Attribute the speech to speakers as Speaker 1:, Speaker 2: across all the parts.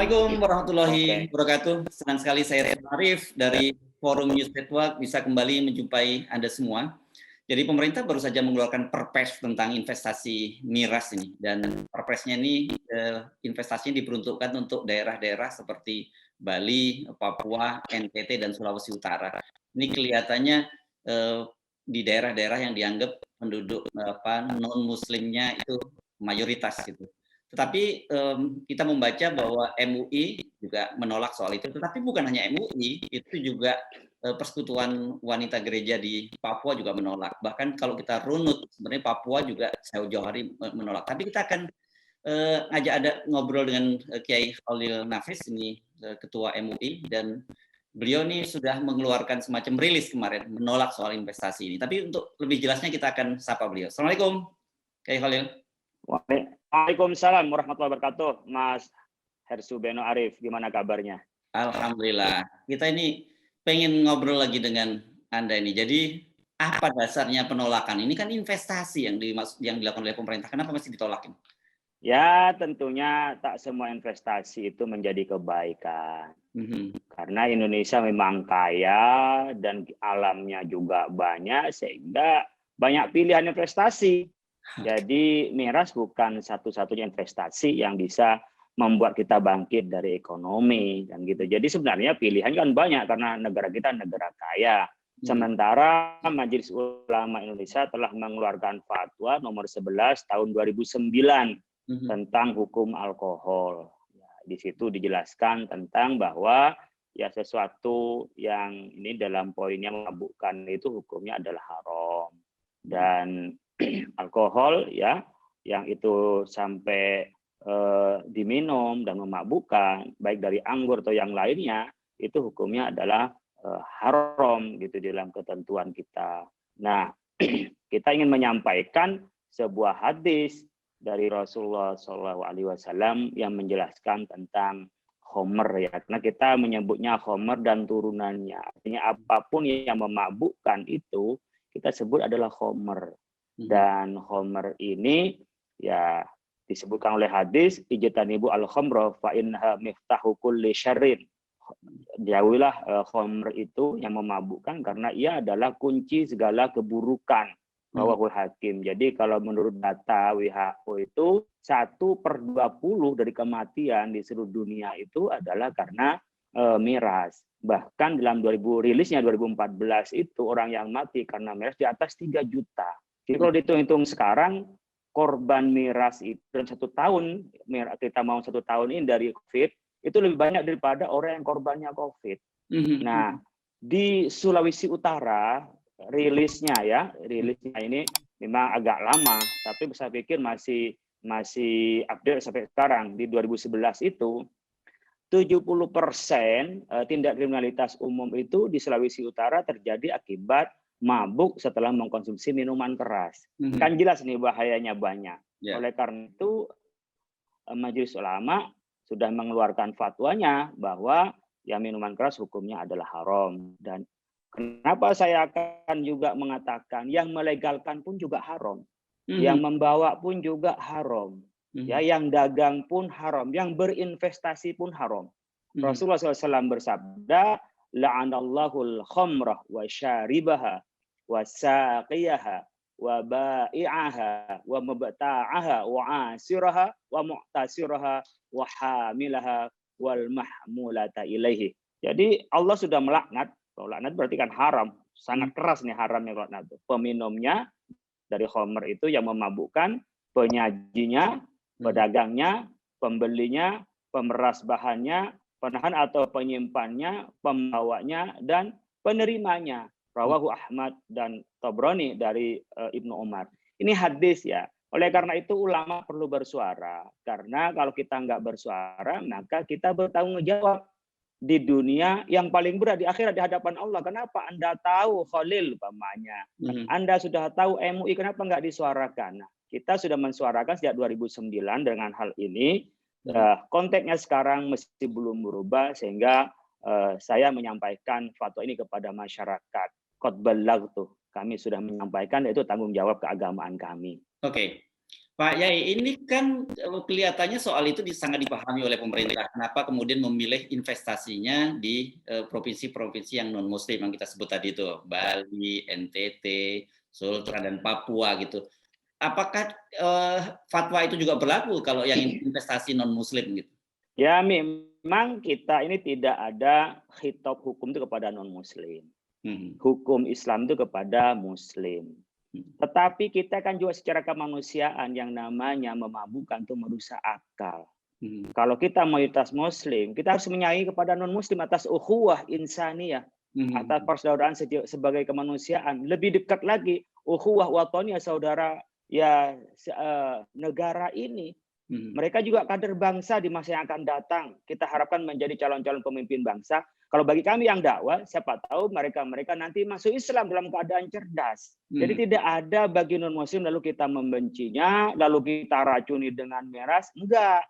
Speaker 1: Assalamualaikum warahmatullahi
Speaker 2: Oke.
Speaker 1: wabarakatuh. Senang sekali saya Arif dari Forum News Network bisa kembali menjumpai Anda semua. Jadi pemerintah baru saja mengeluarkan Perpres tentang investasi miras ini, dan Perpresnya ini investasinya diperuntukkan untuk daerah-daerah seperti Bali, Papua, NTT dan Sulawesi Utara. Ini kelihatannya di daerah-daerah yang dianggap penduduk non muslimnya itu mayoritas gitu. Tetapi kita membaca bahwa MUI juga menolak soal itu. Tetapi bukan hanya MUI, itu juga Persekutuan Wanita Gereja di Papua juga menolak. Bahkan kalau kita runut, sebenarnya Papua juga jauh-jauh hari menolak. Tapi kita akan ngajak ada ngobrol dengan Kiai Khalil Nafis, ini Ketua MUI, dan beliau ini sudah mengeluarkan semacam rilis kemarin menolak soal investasi ini. Tapi untuk lebih jelasnya kita akan sapa beliau. Assalamualaikum, Kiai Khalil.
Speaker 2: Waalaikumsalam warahmatullahi wabarakatuh, Mas Hersu Beno Arif. Gimana kabarnya?
Speaker 1: Alhamdulillah. Kita ini pengen ngobrol lagi dengan Anda ini. Jadi apa dasarnya penolakan? Ini kan investasi yang dilakukan oleh pemerintah. Kenapa masih ditolakin?
Speaker 2: Ya, tentunya tak semua investasi itu menjadi kebaikan. Karena Indonesia memang kaya dan alamnya juga banyak, sehingga banyak pilihan investasi. Jadi miras bukan satu-satunya investasi yang bisa membuat kita bangkit dari ekonomi dan gitu. Jadi sebenarnya pilihan kan banyak karena negara kita negara kaya. Sementara Majelis Ulama Indonesia telah mengeluarkan fatwa nomor 11 tahun 2009 tentang hukum alkohol. Ya, di situ dijelaskan tentang bahwa ya sesuatu yang ini dalam poinnya memabukkan itu hukumnya adalah haram. Dan alkohol ya yang itu sampai diminum dan memabukkan baik dari anggur atau yang lainnya itu hukumnya adalah haram gitu dalam ketentuan kita. Nah, kita ingin menyampaikan sebuah hadis dari Rasulullah SAW yang menjelaskan tentang khamr ya, karena kita menyebutnya khamr dan turunannya. Artinya apapun yang memabukkan itu kita sebut adalah khamr. Dan khamr ini ya disebutkan oleh hadis ijtanibu al-khamra fa innaha miftahu kulli syarrin. Jauhilah khamr itu yang memabukkan karena ia adalah kunci segala keburukan. Rawahul Hakim. Jadi kalau menurut data WHO itu 1/20 dari kematian di seluruh dunia itu adalah karena miras. Bahkan dalam rilisnya 2014 itu orang yang mati karena miras di atas 3 juta. Jadi kalau dihitung-hitung sekarang, korban miras itu dalam 1 tahun, kita mau 1 tahun ini dari COVID, itu lebih banyak daripada orang yang korbannya COVID. Nah, di Sulawesi Utara, rilisnya ini memang agak lama, tapi saya pikir masih update sampai sekarang. Di 2011 itu, 70% tindak kriminalitas umum itu di Sulawesi Utara terjadi akibat mabuk setelah mengkonsumsi minuman keras. Kan jelas nih bahayanya banyak. Oleh karena itu Majelis Ulama sudah mengeluarkan fatwanya bahwa ya minuman keras hukumnya adalah haram. Dan kenapa saya akan juga mengatakan yang melegalkan pun juga haram. Yang membawa pun juga haram. Ya, yang dagang pun haram, yang berinvestasi pun haram. Rasulullah SAW bersabda, la'anallahul khamrah wa syaribaha wa saqiyaha wa ba'i'aha wa mubta'aha wa asiraha wa mu'tasiraha wa hamilaha wal mahmulata ilaihi. Jadi Allah sudah melaknat. Kalau laknat berarti kan haram, sangat keras nih haramnya laknat. Peminumnya dari khamr itu yang memabukkan, penyajinya, pedagangnya, pembelinya, pemeras bahannya, penahan atau penyimpannya, pembawanya, dan penerimanya. Rawahu Ahmad dan Tabrani dari Ibnu Umar. Ini hadis ya. Oleh karena itu ulama perlu bersuara. Karena kalau kita nggak bersuara, maka kita bertanggung jawab di dunia yang paling berat di akhirat di hadapan Allah. Kenapa Anda tahu Khalil umpamanya? Anda sudah tahu MUI, kenapa nggak disuarakan? Nah, kita sudah mensuarakan sejak 2009 dengan hal ini. Konteksnya sekarang masih belum berubah sehingga saya menyampaikan fatwa ini kepada masyarakat. Qad ballagtu, kami sudah menyampaikan, itu tanggung jawab keagamaan kami.
Speaker 1: Oke. Pak Yai, ini kan kelihatannya soal itu sangat dipahami oleh pemerintah. Kenapa kemudian memilih investasinya di provinsi-provinsi yang non-Muslim yang kita sebut tadi itu, Bali, NTT, Sultra, dan Papua gitu. Apakah fatwa itu juga berlaku kalau yang investasi non-Muslim gitu?
Speaker 2: Ya, memang kita ini tidak ada khitab hukum itu kepada non-Muslim. Hukum Islam itu kepada Muslim. Tetapi kita kan juga secara kemanusiaan yang namanya memabukkan itu merusak akal. Kalau kita mayoritas Muslim, kita harus menyayangi kepada non-Muslim atas ukhuwah insaniyah, atas persaudaraan sebagai kemanusiaan. Lebih dekat lagi, ukhuwah wataniyah, saudara ya negara ini. Mereka juga kader bangsa di masa yang akan datang. Kita harapkan menjadi calon-calon pemimpin bangsa. Kalau bagi kami yang dakwah, siapa tahu mereka nanti masuk Islam dalam keadaan cerdas. Jadi tidak ada bagi non-Muslim lalu kita membencinya, lalu kita racuni dengan miras. Enggak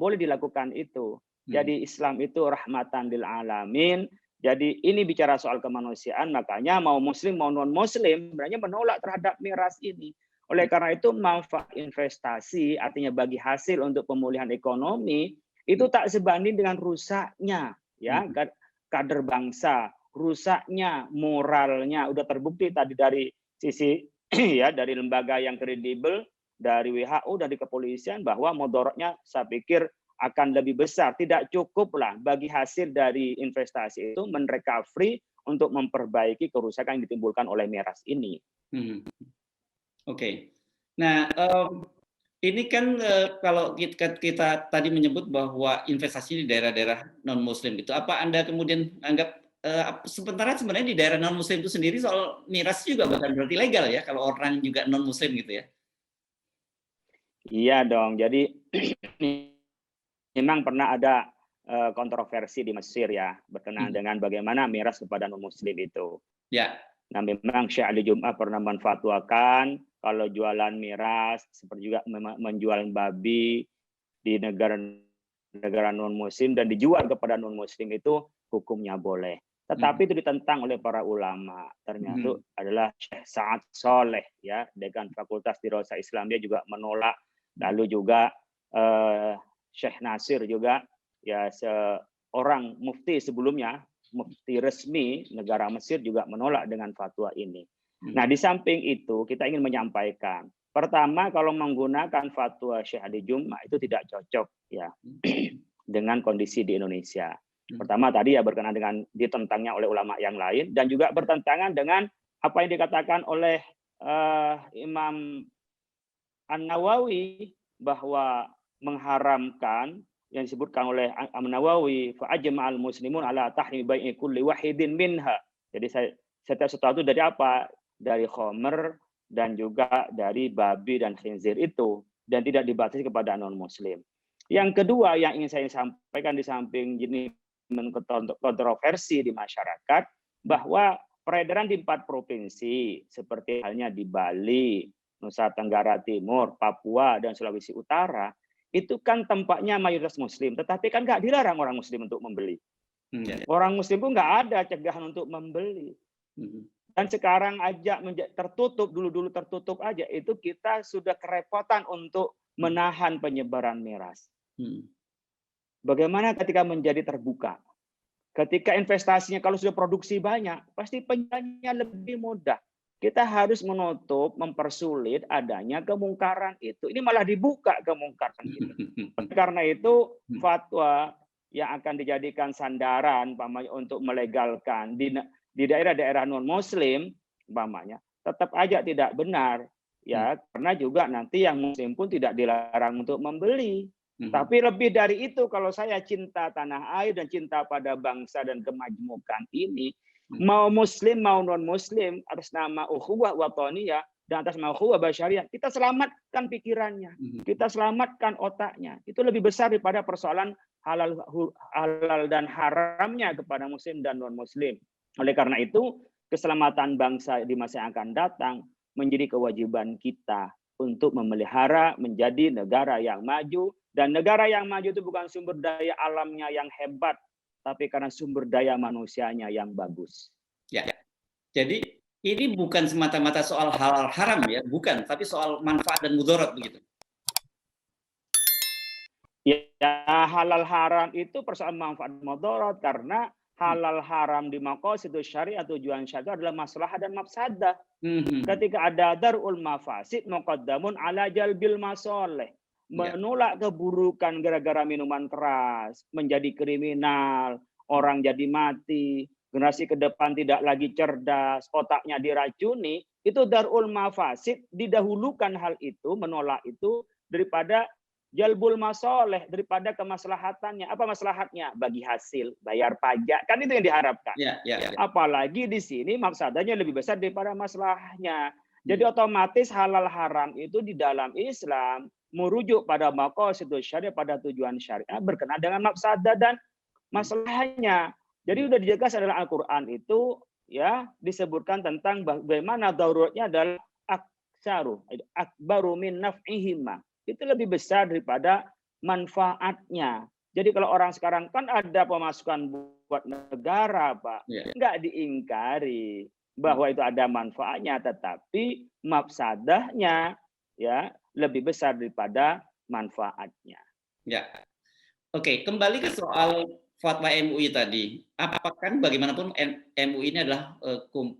Speaker 2: boleh dilakukan itu. Jadi Islam itu rahmatan lil alamin. Jadi ini bicara soal kemanusiaan, makanya mau Muslim mau non-Muslim sebenarnya menolak terhadap miras ini. Oleh karena itu manfaat investasi, artinya bagi hasil untuk pemulihan ekonomi, itu tak sebanding dengan rusaknya ya kader bangsa, rusaknya moralnya. Udah terbukti tadi dari sisi ya dari lembaga yang kredibel, dari WHO, dari kepolisian, bahwa mudaratnya saya pikir akan lebih besar. Tidak cukuplah bagi hasil dari investasi itu merecovery untuk memperbaiki kerusakan yang ditimbulkan oleh miras ini.
Speaker 1: Oke. Nah, ini kan kalau kita tadi menyebut bahwa investasi di daerah-daerah non-Muslim itu, apa Anda kemudian anggap sebenarnya di daerah non-Muslim itu sendiri soal miras juga bukan berarti legal ya, kalau orang juga non-Muslim gitu ya?
Speaker 2: Iya dong. Jadi memang pernah ada kontroversi di Mesir ya berkenaan dengan bagaimana miras kepada non-Muslim itu.
Speaker 1: Ya.
Speaker 2: Nah, memang Syekh Ali Jum'ah pernah menfatwakan kalau jualan miras, seperti juga menjual babi di negara non-Muslim dan dijual kepada non-Muslim itu hukumnya boleh. Tetapi itu ditentang oleh para ulama. Ternyata adalah Syekh Sa'ad Soleh, ya, dekan Fakultas Dirosah Islam, dia juga menolak. Lalu juga Syekh Nasir juga, ya, seorang mufti sebelumnya, mufti resmi negara Mesir juga menolak dengan fatwa ini. Nah, di samping itu kita ingin menyampaikan, pertama kalau menggunakan fatwa Syekh Ali Jum'ah itu tidak cocok ya dengan kondisi di Indonesia. Pertama tadi ya berkenaan dengan ditentangnya oleh ulama yang lain dan juga bertentangan dengan apa yang dikatakan oleh Imam An-Nawawi bahwa mengharamkan yang disebutkan oleh An-Nawawi, fa ajma'al muslimun ala tahrim bai'i kulli wahidin minha. Jadi setiap sesuatu dari apa? Dari khamr dan juga dari babi dan khinzir itu, dan tidak dibatasi kepada non-muslim. Yang kedua yang ingin saya sampaikan di samping ini kontroversi di masyarakat, bahwa peredaran di 4 provinsi seperti halnya di Bali, Nusa Tenggara Timur, Papua, dan Sulawesi Utara, itu kan tempatnya mayoritas Muslim, tetapi kan nggak dilarang orang Muslim untuk membeli. Orang Muslim pun nggak ada cegahan untuk membeli. Dan sekarang aja tertutup, dulu tertutup aja, itu kita sudah kerepotan untuk menahan penyebaran miras. Bagaimana ketika menjadi terbuka? Ketika investasinya kalau sudah produksi banyak, pasti penjualannya lebih mudah. Kita harus menutup, mempersulit adanya kemungkaran itu. Ini malah dibuka kemungkaran itu. Karena itu fatwa yang akan dijadikan sandaran untuk melegalkan di daerah-daerah non-Muslim, tetap aja tidak benar, ya, karena juga nanti yang Muslim pun tidak dilarang untuk membeli. Tapi lebih dari itu, kalau saya cinta tanah air dan cinta pada bangsa dan kemajmukan ini, mau Muslim mau non-Muslim, atas nama ukhuwah wataniyah dan atas nama ukhuwah basyariah, kita selamatkan pikirannya, kita selamatkan otaknya. Itu lebih besar daripada persoalan halal dan haramnya kepada Muslim dan non-Muslim. Oleh karena itu, keselamatan bangsa di masa yang akan datang menjadi kewajiban kita untuk memelihara menjadi negara yang maju. Dan negara yang maju itu bukan sumber daya alamnya yang hebat, tapi karena sumber daya manusianya yang bagus.
Speaker 1: Ya, jadi ini bukan semata-mata soal halal haram ya, bukan, tapi soal manfaat dan mudarat begitu.
Speaker 2: Ya, halal haram itu persoalan manfaat mudarat, karena halal haram di maqasidus syariah, tujuan syariah adalah masalah dan mafsadah. Ketika ada darul mafasid muqaddamun ala jalbil masoleh. Menolak keburukan gara-gara minuman keras, menjadi kriminal, orang jadi mati, generasi ke depan tidak lagi cerdas, otaknya diracuni, itu darul mafasid, didahulukan hal itu, menolak itu daripada jalbul masoleh, daripada kemaslahatannya. Apa maslahatnya? Bagi hasil, bayar pajak, kan itu yang diharapkan. Apalagi di sini mafsadahnya lebih besar daripada masalahnya. Jadi otomatis halal haram itu di dalam Islam merujuk pada maqasidus syariah, pada tujuan syariah, berkenaan dengan mafsadah dan masalahnya. Jadi sudah dijelas adalah Al-Qur'an itu ya disebutkan tentang bagaimana daruratnya adalah akbaru min naf'ihima. Itu lebih besar daripada manfaatnya. Jadi kalau orang sekarang kan ada pemasukan buat negara, Pak, nggak diingkari bahwa itu ada manfaatnya, tetapi mafsadahnya ya lebih besar daripada manfaatnya.
Speaker 1: Ya, oke. Kembali ke soal fatwa MUI tadi. Apakah bagaimanapun MUI ini adalah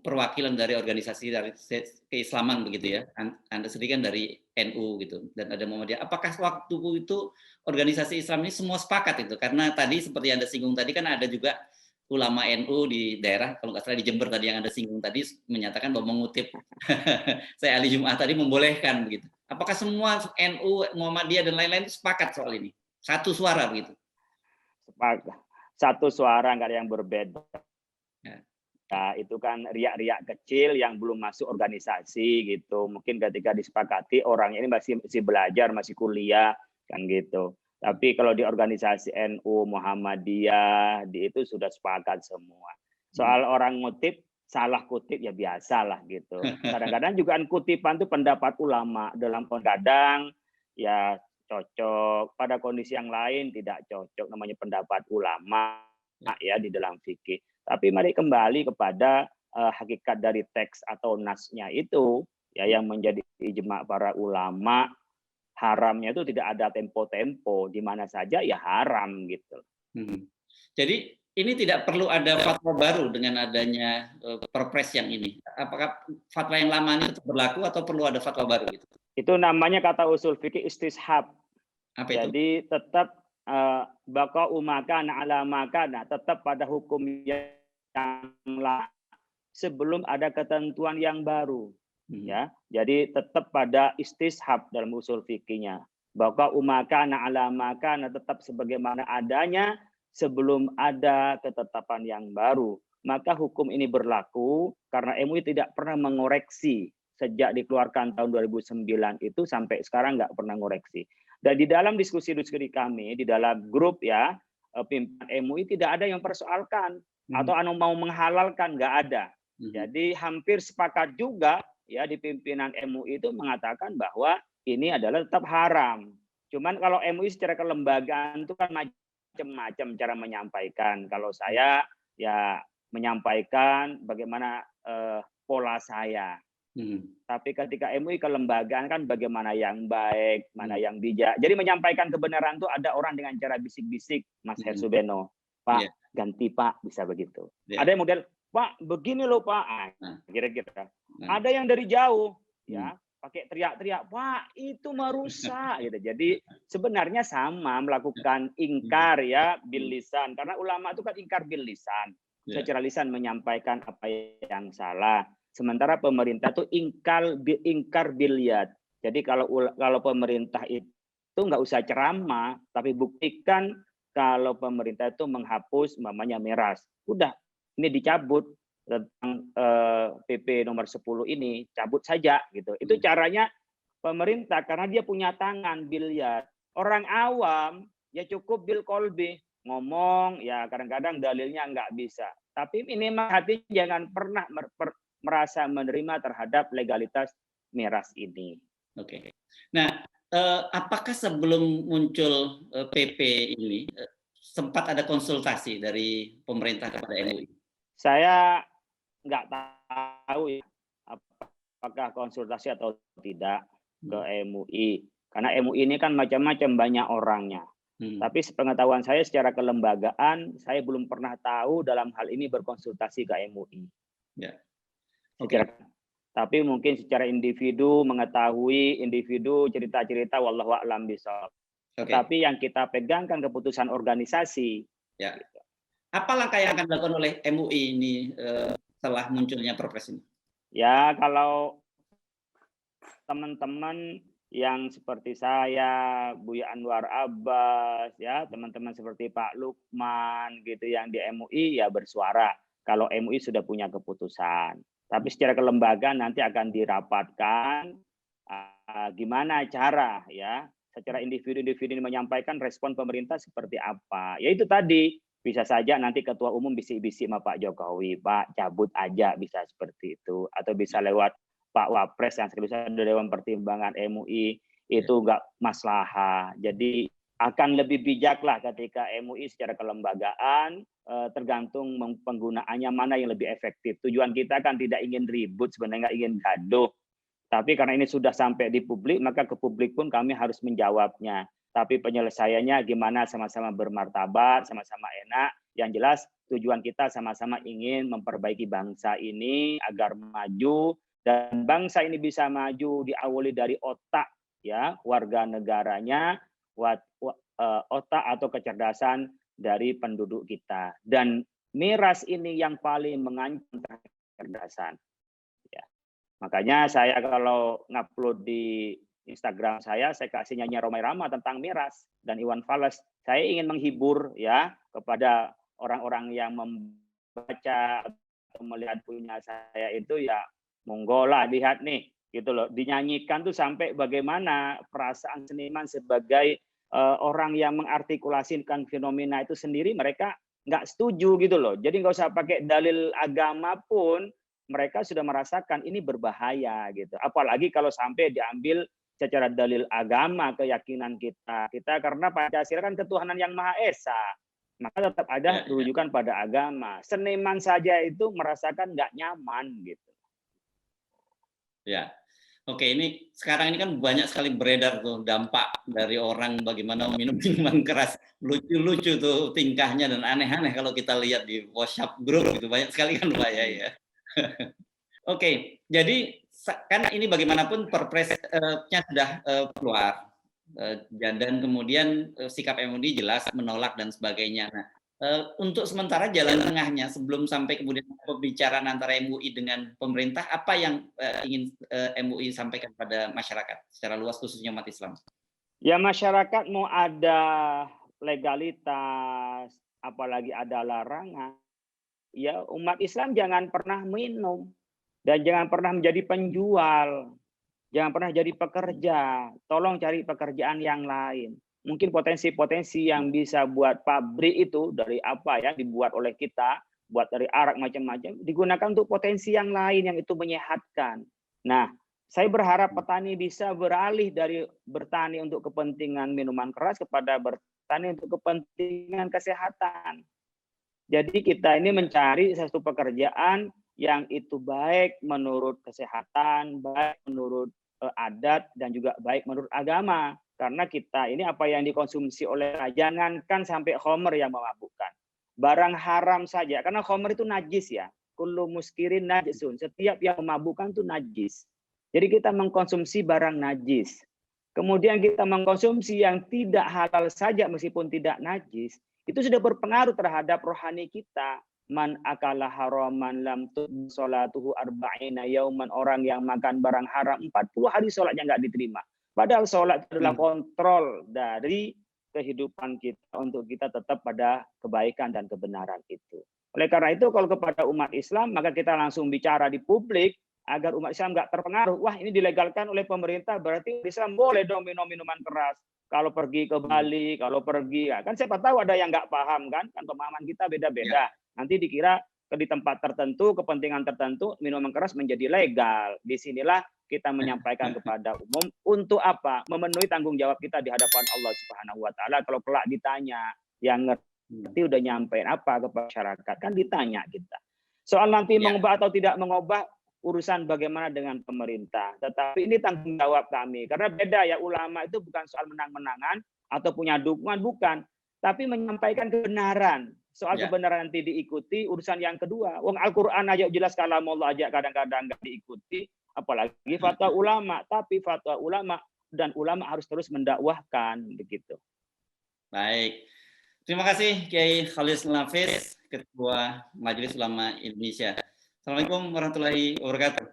Speaker 1: perwakilan dari organisasi dari keislaman begitu ya? Anda sendiri kan dari NU gitu dan ada Muhammadiyah. Apakah waktu itu organisasi Islam ini semua sepakat itu? Karena tadi seperti yang Anda singgung tadi kan ada juga ulama NU di daerah, kalau nggak salah di Jember tadi yang Anda singgung tadi menyatakan bahwa mengutip saya Ali Jum'ah tadi membolehkan begitu. Apakah semua NU, Muhammadiyah dan lain-lain sepakat soal ini? Satu suara begitu?
Speaker 2: Sepakat. Satu suara, nggak ada yang berbeda. Nah, itu kan riak-riak kecil yang belum masuk organisasi gitu. Mungkin ketika disepakati orang ini masih belajar, masih kuliah kan gitu. Tapi kalau di organisasi NU, Muhammadiyah, itu sudah sepakat semua. Soal orang ngutip, salah kutip ya biasalah gitu. Kadang-kadang juga kutipan itu pendapat ulama, dalam kadang ya cocok, pada kondisi yang lain tidak cocok, namanya pendapat ulama ya di dalam fikih. Tapi mari kembali kepada hakikat dari teks atau nasnya itu ya yang menjadi ijma para ulama. Haramnya itu tidak ada tempo-tempo, di mana saja ya haram gitu.
Speaker 1: Jadi ini tidak perlu ada fatwa baru dengan adanya perpres yang ini. Apakah fatwa yang lama ini tetap berlaku atau perlu ada fatwa baru gitu?
Speaker 2: Itu namanya kata usul fikih istishab.
Speaker 1: Apa itu?
Speaker 2: Jadi tetap baqa'u makana ala makana, tetap pada hukum yang lama sebelum ada ketentuan yang baru. Ya, jadi tetap pada istishab dalam usul fikihnya. Baqa'u makana ala makana, tetap sebagaimana adanya sebelum ada ketetapan yang baru. Maka hukum ini berlaku karena MUI tidak pernah mengoreksi sejak dikeluarkan tahun 2009 itu sampai sekarang nggak pernah ngoreksi. Dan di dalam diskusi-diskusi kami di dalam grup ya pimpinan MUI tidak ada yang persoalkan atau mau menghalalkan, nggak ada. Jadi hampir sepakat juga ya di pimpinan MUI itu mengatakan bahwa ini adalah tetap haram. Cuman kalau MUI secara kelembagaan itu kan macam-macam cara menyampaikan. Kalau saya ya menyampaikan bagaimana pola saya. Tapi ketika MUI kelembagaan kan bagaimana yang baik, mana yang bijak. Jadi menyampaikan kebenaran itu ada orang dengan cara bisik-bisik, Mas Hersubeno. Pak, ganti Pak, bisa begitu. Ada yang model, Pak, begini loh Pak. Kira-kira. Ada yang dari jauh, ya pakai teriak-teriak, Pak, itu merusak. Gitu. Jadi sebenarnya sama melakukan ingkar ya bil lisan. Karena ulama itu kan ingkar bil lisan. Secara lisan menyampaikan apa yang salah. Sementara pemerintah itu ingkar bil yad. Jadi kalau pemerintah itu nggak usah ceramah, tapi buktikan kalau pemerintah itu menghapus namanya miras. Udah, ini dicabut tentang PP nomor 10 ini, cabut saja gitu. Itu caranya pemerintah karena dia punya tangan bil yad. Orang awam ya cukup bil kolbi, ngomong ya kadang-kadang dalilnya nggak bisa. Tapi minimal hati jangan pernah merasa menerima terhadap legalitas miras ini.
Speaker 1: Oke. Nah, apakah sebelum muncul PP ini sempat ada konsultasi dari pemerintah kepada MUI?
Speaker 2: Saya nggak tahu ya apakah konsultasi atau tidak ke MUI. Karena MUI ini kan macam-macam banyak orangnya. Tapi sepengetahuan saya secara kelembagaan, saya belum pernah tahu dalam hal ini berkonsultasi ke MUI.
Speaker 1: Ya. Oke.
Speaker 2: Tapi mungkin secara individu, mengetahui individu cerita-cerita wallahu a'lam bishawab. Tapi yang kita pegangkan keputusan organisasi.
Speaker 1: Ya. Apa langkah yang akan dilakukan oleh MUI ini setelah munculnya Perpres ini?
Speaker 2: Ya, kalau teman-teman yang seperti saya, Buya Anwar Abbas, ya teman-teman seperti Pak Lukman gitu yang di MUI ya bersuara kalau MUI sudah punya keputusan. Tapi secara kelembagaan nanti akan dirapatkan gimana cara ya secara individu-individu menyampaikan respon pemerintah seperti apa. Ya itu tadi bisa saja nanti ketua umum bisik-bisik sama Pak Jokowi, Pak cabut aja bisa seperti itu, atau bisa lewat Pak Wapres yang sekarang sudah Dewan Pertimbangan MUI itu enggak maslahah. Jadi akan lebih bijaklah ketika MUI secara kelembagaan tergantung penggunaannya mana yang lebih efektif. Tujuan kita kan tidak ingin ribut, sebenarnya nggak ingin gaduh. Tapi karena ini sudah sampai di publik, maka ke publik pun kami harus menjawabnya. Tapi penyelesaiannya gimana sama-sama bermartabat, sama-sama enak. Yang jelas tujuan kita sama-sama ingin memperbaiki bangsa ini agar maju. Dan bangsa ini bisa maju diawali dari otak ya warga negaranya, otak atau kecerdasan dari penduduk kita. Dan miras ini yang paling mengancam kecerdasan. Ya. Makanya saya kalau ngupload di Instagram saya kasih nyanyi Romai Rama tentang miras dan Iwan Fals. Saya ingin menghibur ya kepada orang-orang yang membaca atau melihat punya saya itu ya monggo lah lihat nih gitu loh, dinyanyikan tuh sampai bagaimana perasaan seniman sebagai orang yang mengartikulasikan fenomena itu sendiri, mereka nggak setuju gitu loh. Jadi nggak usah pakai dalil agama pun mereka sudah merasakan ini berbahaya gitu. Apalagi kalau sampai diambil secara dalil agama keyakinan kita karena Pancasila kan ketuhanan yang Maha Esa, maka tetap ada rujukan pada agama. Seniman saja itu merasakan nggak nyaman gitu.
Speaker 1: Ya, oke, ini sekarang ini kan banyak sekali beredar tuh dampak dari orang bagaimana minum minuman keras, lucu-lucu tuh tingkahnya dan aneh-aneh kalau kita lihat di WhatsApp grup gitu, banyak sekali kan Pak ya. Oke, jadi kan ini bagaimanapun Perpresnya sudah keluar dan kemudian sikap MUI jelas menolak dan sebagainya. Nah, untuk sementara jalan tengahnya sebelum sampai kemudian pembicaraan antara MUI dengan pemerintah, apa yang ingin MUI sampaikan pada masyarakat secara luas khususnya umat Islam?
Speaker 2: Ya masyarakat mau ada legalitas, apalagi ada larangan, ya umat Islam jangan pernah minum dan jangan pernah menjadi penjual, jangan pernah jadi pekerja. Tolong cari pekerjaan yang lain. Mungkin potensi-potensi yang bisa buat pabrik itu dari apa ya dibuat oleh kita, buat dari arak macam-macam, digunakan untuk potensi yang lain yang itu menyehatkan. Nah, saya berharap petani bisa beralih dari bertani untuk kepentingan minuman keras kepada bertani untuk kepentingan kesehatan. Jadi kita ini mencari satu pekerjaan yang itu baik menurut kesehatan, baik menurut adat, dan juga baik menurut agama. Karena kita ini apa yang dikonsumsi oleh jangankan sampai khamr yang memabukkan. Barang haram saja, karena khamr itu najis ya. Kullu muskirin najisun. Setiap yang memabukkan itu najis. Jadi kita mengkonsumsi barang najis. Kemudian kita mengkonsumsi yang tidak halal saja meskipun tidak najis. Itu sudah berpengaruh terhadap rohani kita. Man akala haraman lam tuqbal sholatuhu arba'ina yauman, orang yang makan barang haram 40 hari sholatnya nggak diterima. Padahal sholat itu adalah kontrol dari kehidupan kita untuk kita tetap pada kebaikan dan kebenaran itu. Oleh karena itu kalau kepada umat Islam maka kita langsung bicara di publik agar umat Islam nggak terpengaruh. Wah ini dilegalkan oleh pemerintah berarti Islam boleh dong minum minuman keras. Kalau pergi ke Bali, kalau pergi ya kan siapa tahu ada yang nggak paham kan pemahaman kita beda-beda. Nanti dikira di tempat tertentu, kepentingan tertentu, minuman keras menjadi legal. Disinilah kita menyampaikan kepada umum untuk apa? Memenuhi tanggung jawab kita di hadapan Allah Subhanahu wa Ta'ala. Kalau kelak ditanya, yang ngerti udah nyampein apa ke masyarakat, kan ditanya kita. Soal nanti mengubah atau tidak mengubah, urusan bagaimana dengan pemerintah. Tetapi ini tanggung jawab kami. Karena beda ya, ulama itu bukan soal menang-menangan, atau punya dukungan, bukan. Tapi menyampaikan kebenaran. Soal
Speaker 1: Ya.
Speaker 2: kebenaran nanti diikuti, urusan yang kedua. Wong Al-Quran aja jelas kalamullah aja kadang-kadang nggak diikuti, apalagi fatwa ulama. Tapi fatwa ulama dan ulama harus terus mendakwahkan begitu.
Speaker 1: Baik. Terima kasih Kiai Khalis Nafis, Ketua Majelis Ulama Indonesia. Assalamualaikum warahmatullahi wabarakatuh.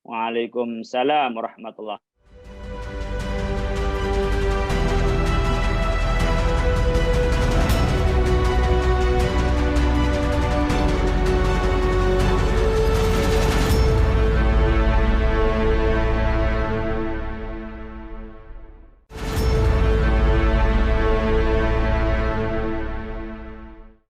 Speaker 2: Waalaikumsalam warahmatullahi